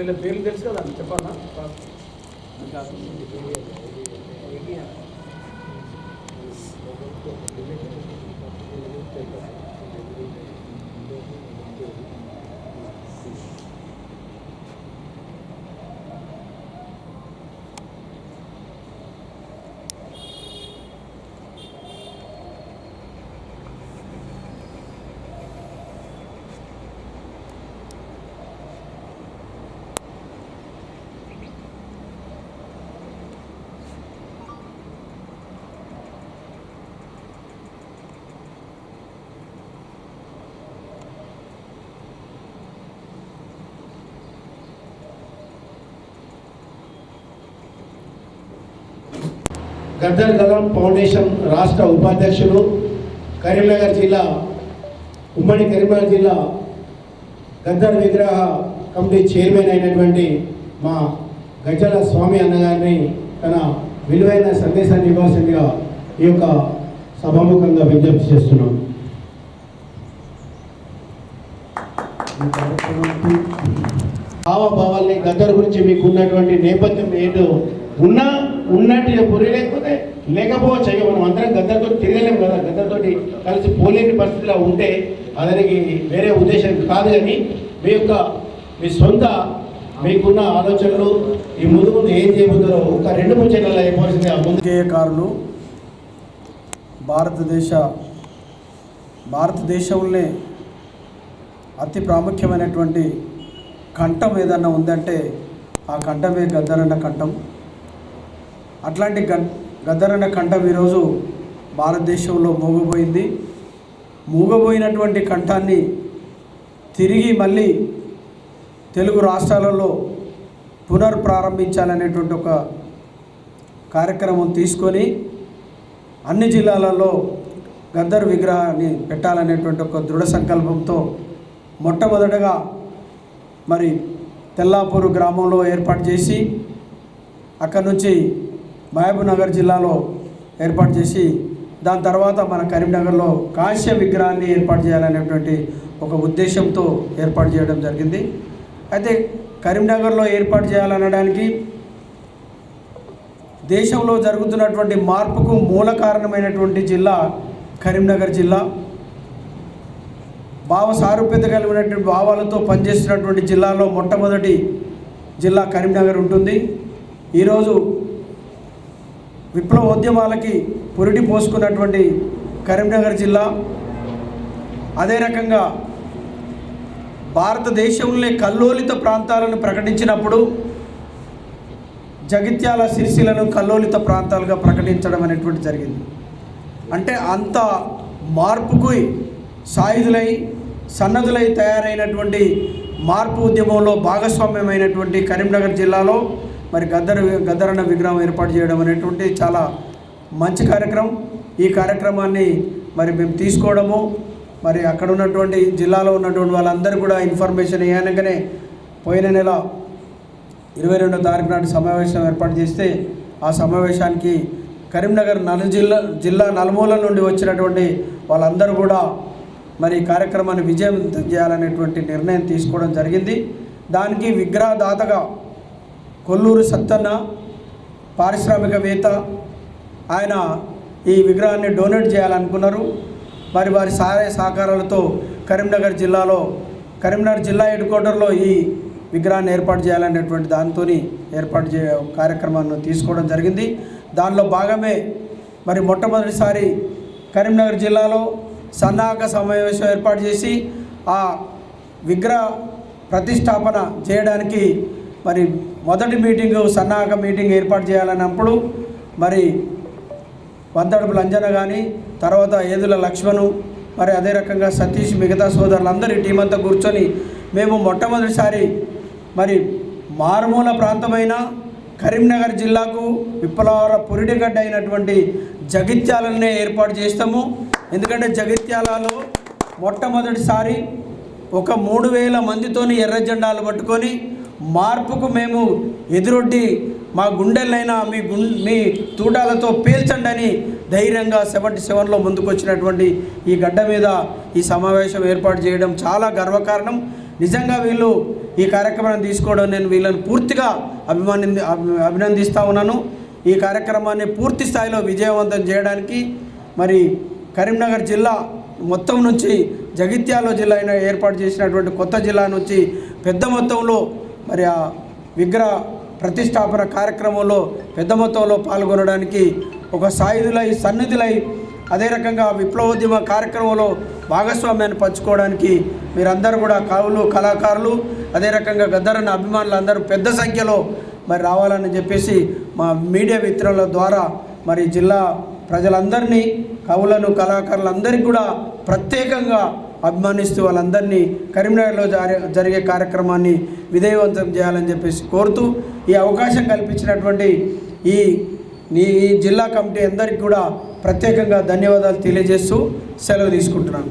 వీళ్ళ పేర్లు తెలుసు కదా చెప్పన్నా. గద్దర్ కలాం ఫౌండేషన్ రాష్ట్ర ఉపాధ్యక్షులు, కరీంనగర్ జిల్లా, ఉమ్మడి కరీంనగర్ జిల్లా గద్దర్ విగ్రహ కమిటీ చైర్మన్ అయినటువంటి మా గజ్జల స్వామి అన్నగారిని తన విలువైన సందేశాన్ని ఇవ్వాల్సిందిగా ఈ యొక్క సభాముఖంగా విజ్ఞప్తి చేస్తున్నాం. భావాల్ని గద్దర్ గురించి మీకు ఉన్నటువంటి నేపథ్యం ఏంటో ఉన్నట్టు పురి లేకపోవచ్చు. అయ్యో మనం అందరం గద్దర్తో తిరగలేము కదా, గద్దర్తో కలిసి పోలేని పరిస్థితిలో ఉంటే అతనికి వేరే ఉద్దేశం కాదు. కానీ మీ సొంత మీకున్న ఆలోచనలు ఈ ముందు ఏం చేయబోతారో ఒక 2-3 చెన్నెల్లో అయిపోవాల్సిందే. రాజకీయకారులు భారతదేశంలోనే అతి ప్రాముఖ్యమైనటువంటి కంఠం ఏదన్నా ఉందంటే ఆ కంఠమే గద్దరన్న కంఠం. అట్లాంటి గద్దరన్న కంఠం ఈరోజు భారతదేశంలో మూగబోయినటువంటి కంఠాన్ని తిరిగి మళ్ళీ తెలుగు రాష్ట్రాలలో పునర్ప్రారంభించాలనేటువంటి ఒక కార్యక్రమం తీసుకొని అన్ని జిల్లాలలో గద్దర్ విగ్రహాన్ని పెట్టాలనేటువంటి ఒక దృఢ సంకల్పంతో మొట్టమొదటగా మరి తెల్లాపూర్ గ్రామంలో ఏర్పాటు చేసి అక్కడ నుంచి మహబూబ్నగర్ జిల్లాలో ఏర్పాటు చేసి దాని తర్వాత మన కరీంనగర్లో కాంస్య విగ్రహాన్ని ఏర్పాటు చేయాలనేటువంటి ఒక ఉద్దేశంతో ఏర్పాటు చేయడం జరిగింది. అయితే కరీంనగర్లో ఏర్పాటు చేయాలనడానికి దేశంలో జరుగుతున్నటువంటి మార్పుకు మూల కారణమైనటువంటి జిల్లా కరీంనగర్ జిల్లా. సారూప్యత కలిగినటువంటి భావాలతో పనిచేస్తున్నటువంటి జిల్లాలో మొట్టమొదటి జిల్లా కరీంనగర్ ఉంటుంది. ఈరోజు విప్లవోద్యమాలకి పురిటి పోసుకున్నటువంటి కరీంనగర్ జిల్లా, అదే రకంగా భారతదేశంలో కల్లోలిత ప్రాంతాలను ప్రకటించినప్పుడు జగిత్యాల, సిరిసిల్లను కల్లోలిత ప్రాంతాలుగా ప్రకటించడం అనేటువంటి జరిగింది. అంటే అంత మార్పుకు సన్నద్ధులై తయారైనటువంటి మార్పు ఉద్యమంలో భాగస్వామ్యమైనటువంటి కరీంనగర్ జిల్లాలో మరి గద్దరన్న విగ్రహం ఏర్పాటు చేయడం అనేటువంటి చాలా మంచి కార్యక్రమం. ఈ కార్యక్రమాన్ని మరి మేము తీసుకోవడము, మరి అక్కడ ఉన్నటువంటి జిల్లాలో ఉన్నటువంటి వాళ్ళందరూ కూడా ఇన్ఫర్మేషన్ ఇవ్వగానే పోయిన నెల 22వ తారీఖు నాటి సమావేశం ఏర్పాటు చేస్తే ఆ సమావేశానికి కరీంనగర్ జిల్లా నలుమూలల నుండి వచ్చినటువంటి వాళ్ళందరూ కూడా మరి కార్యక్రమాన్ని విజయవంతం చేయాలనేటువంటి నిర్ణయం తీసుకోవడం జరిగింది. దానికి విగ్రహదాతగా కొల్లూరు సత్తన్న పారిశ్రామికవేత్త, ఆయన ఈ విగ్రహాన్ని డొనేట్ చేయాలనుకున్నారు. మరి వారి సహాయ సహకారాలతో కరీంనగర్ జిల్లా హెడ్ క్వార్టర్లో ఈ విగ్రహాన్ని ఏర్పాటు చేయాలనేటువంటి దాంతో కార్యక్రమాన్ని తీసుకోవడం జరిగింది. దానిలో భాగమే మరి మొట్టమొదటిసారి కరీంనగర్ జిల్లాలో సన్నాహక సమావేశం ఏర్పాటు చేసి ఆ విగ్రహ ప్రతిష్టాపన చేయడానికి మరి మొదటి సన్నాహక మీటింగ్ ఏర్పాటు చేయాలన్నప్పుడు మరి వంతడుపు లంజన కానీ, తర్వాత ఏదుల లక్ష్మణు, మరి అదే రకంగా సతీష్, మిగతా సోదరులందరి టీం అంతా కూర్చొని మేము మొట్టమొదటిసారి మరి మారుమూల ప్రాంతమైన కరీంనగర్ జిల్లాకు విప్లవాల పురిటిగడ్డ అయినటువంటి జగిత్యాలనే ఏర్పాటు చేస్తాము. ఎందుకంటే జగిత్యాలలో మొట్టమొదటిసారి ఒక 3000 మందితోని ఎర్ర జెండాలు పట్టుకొని మార్పుకు మేము ఎదురొడ్డి మా గుండెలైనా మీ తూటాలతో పేల్చండి అని ధైర్యంగా 77లో ముందుకొచ్చినటువంటి ఈ గడ్డ మీద ఈ సమావేశం ఏర్పాటు చేయడం చాలా గర్వకారణం. నిజంగా వీళ్ళు ఈ కార్యక్రమాన్ని తీసుకోవడం నేను వీళ్ళని పూర్తిగా అభినందిస్తూ ఉన్నాను. ఈ కార్యక్రమాన్ని పూర్తి స్థాయిలో విజయవంతం చేయడానికి మరి కరీంనగర్ జిల్లా మొత్తం నుంచి జగిత్యాల జిల్లా అయినా ఏర్పాటు చేసినటువంటి కొత్త జిల్లా నుంచి పెద్ద మొత్తంలో మరి ఆ విగ్రహ ప్రతిష్టాపన కార్యక్రమంలో పెద్ద మొత్తంలో పాల్గొనడానికి ఒక సాయుధులై సన్నిధులై అదే రకంగా విప్లవోద్యమ కార్యక్రమంలో భాగస్వామ్యాన్ని పంచుకోవడానికి మీరందరూ కూడా కళాకారులు అదే రకంగా గద్దరన్న అభిమానులు అందరూ పెద్ద సంఖ్యలో మరి రావాలని చెప్పేసి మా మీడియా మిత్రుల ద్వారా మరి జిల్లా ప్రజలందరినీ కవులను కళాకారులందరికీ కూడా ప్రత్యేకంగా అభిమానిస్తూ వాళ్ళందరినీ కరీంనగర్లో జరిగే కార్యక్రమాన్ని విజయవంతం చేయాలని చెప్పేసి కోరుతూ ఈ అవకాశం కల్పించినటువంటి ఈ జిల్లా కమిటీ అందరికీ కూడా ప్రత్యేకంగా ధన్యవాదాలు తెలియజేస్తూ సెలవు తీసుకుంటున్నాను.